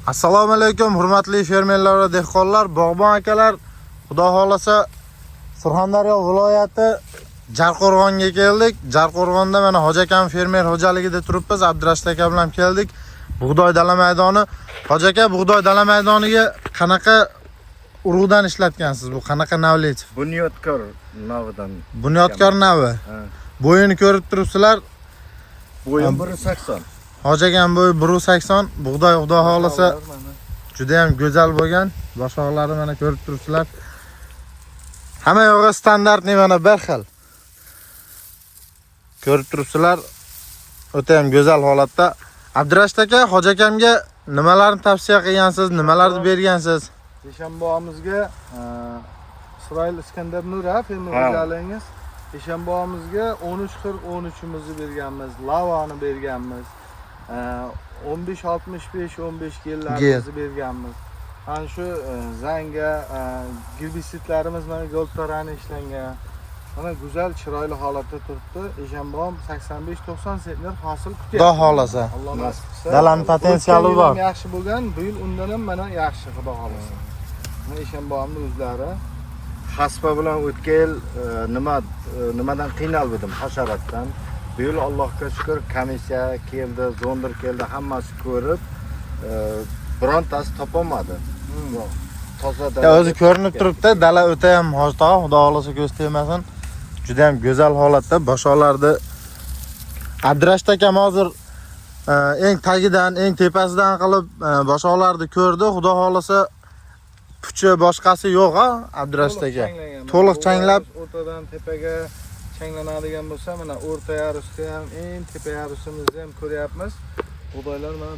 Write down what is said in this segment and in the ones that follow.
Assalomu alaykum, hurmatli fermerlar va dehqonlar, bog'bon akalar. Xudo xolasa Surxondaryo viloyati Jarqo'rg'onga keldik. Jarqo'rg'onda mana Hoji akam fermer xo'jaligida turibmiz. Abdurashid aka bilan keldik. Bug'doy dala maydoni. Hoji aka, bug'doy dala maydoniga qanaqa urug'dan ishlatgansiz? Bu qanaqa navlet? Bunyodkor navidan. Bunyodkor navi. Bo'yini ko'rib turibsizlar. Bo'yim 1.80. Hoji akam bo'yi 1.80. Bug'doy xudo xolasa juda ham go'zal bo'lgan. Boshoqlari mana ko'rib turibsizlar. Hamma yo'g'i standartni mana bir xil. Ko'rib turibsizlar. O'ta ham go'zal holatda. Abdurashid aka, Hoji akamga nimalarni tavsiya qilgansiz, nimalarni bergansiz? Eshanbog'imizga Isroil Iskandar Nura fermer xo'jaligingiz. Eshanbog'imizga 13-40-13'imizni berganmiz, lavani berganmiz. 15-65 yillarimizni berganmiz. Ana shu zanga girbisitlarimiz mana goltarani ishlangan. Mana go'zal chiroyli holatda turibdi. Eshanbog'im 85-90 sentner hosil kutyapti. Xudo xolasa. Alloh nasib qilsa. Dalam potensiali bor. Yaxshi bo'lgan, bu yil undan ham mana yaxshi xudo xolasa. Mana Eshanbog'imning o'zlari Haspa bilan o'tgan yil nimadan qiynaldim, hasharotdan. Bu yil Allohga shukr komissiya keldi, zondir keldi, hammasi ko'rib, birontasi topolmadi. Toza Ya o'zi ko'rinib turibdi, dala o'ta ham hojtog'a, xudo xolasa ko'z tegmasin. Juda ham go'zal holatda boshoqlarni Abdurashid akam hozir eng tagidan, eng tepasidan qilib boshoqlarni ko'rdi. Xudo xolasa puchi boshqasi yo'q-a, Abdurashid aka. To'liq changlab o'rtadan tepaga changlanadigan bo'lsa, mana o'rta yarusda ham, eng tepa yarusimizni ham ko'ryapmiz. Bug'doylar mana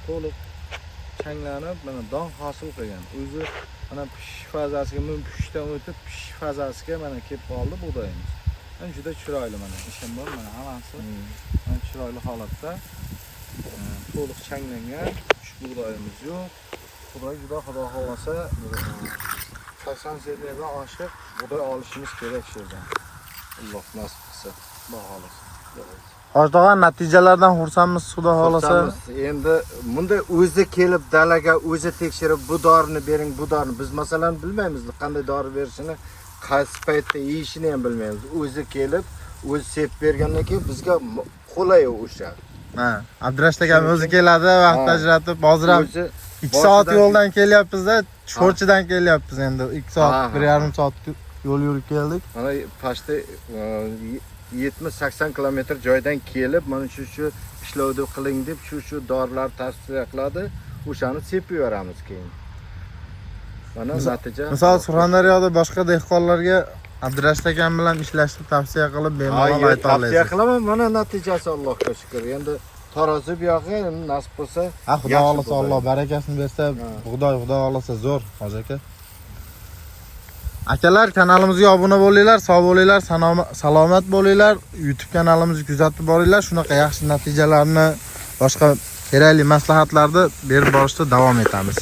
to'liq changlanib, mana don hosil qilgan. O'zi mana pishish fazasiga, pishishdan o'tib pishish fazasiga mana kelib qoldi bug'doyimiz. Mana juda chiroyli mana Eshanbog' mana hammasi mana chiroyli holatda to'liq changlangan. Bug'doyimiz yo'q. Xudo xolasa 80 sentnerdan oshiq bug'doy olishimiz kerak sherdan. Alloh nasib qilsa, xudo xolasa. hojtog'a natijalardan xursandmiz, xudo xolasa. Endi bunda o'zi kelib dalaga o'zi tekshirib bu dorini bering, bu dorini biz masalan bilmaymiz qanday dori berishini, qaysi paytda yeyishini ham bilmaymiz. O'zi kelib, o'zi sep bergandan keyin bizga qulay o'sha. Ha, Abdurashid akam o'zi keladi, vaqt ajratib, hozir ham 2 soat yo'ldan kelyapmiz-da, Sho'rchidan kelyapmiz endi. 2 soat, 1,5 soat yo'l yurib keldik. Mana pashta 70-80 kilometr joydan kelib, mana shu ishlovni qiling deb shu dorilar tavsiya qiladi. O'shani sepib yuboramiz keyin. Mana natija. Misol Surxondaryoda boshqa dehqonlarga Abdurashid akam bilan ishlashni tavsiya qilib bemalol ayta olasiz. Tavsiya qilaman, mana natijasi Allohga shukr. Endi tarozi bu yog'i nasib bo'lsa, Xudo xolasa, Alloh barakasini bersa, bug'doy xudo xolasa zo'r, Hoji aka. Akalar, kanalimizga obuna bo'linglar, sog' bo'linglar, salomat bo'linglar. YouTube kanalimizni kuzatib boringlar. Shunaqa yaxshi natijalarni, boshqa kerakli maslahatlarni berib borishda davom etamiz.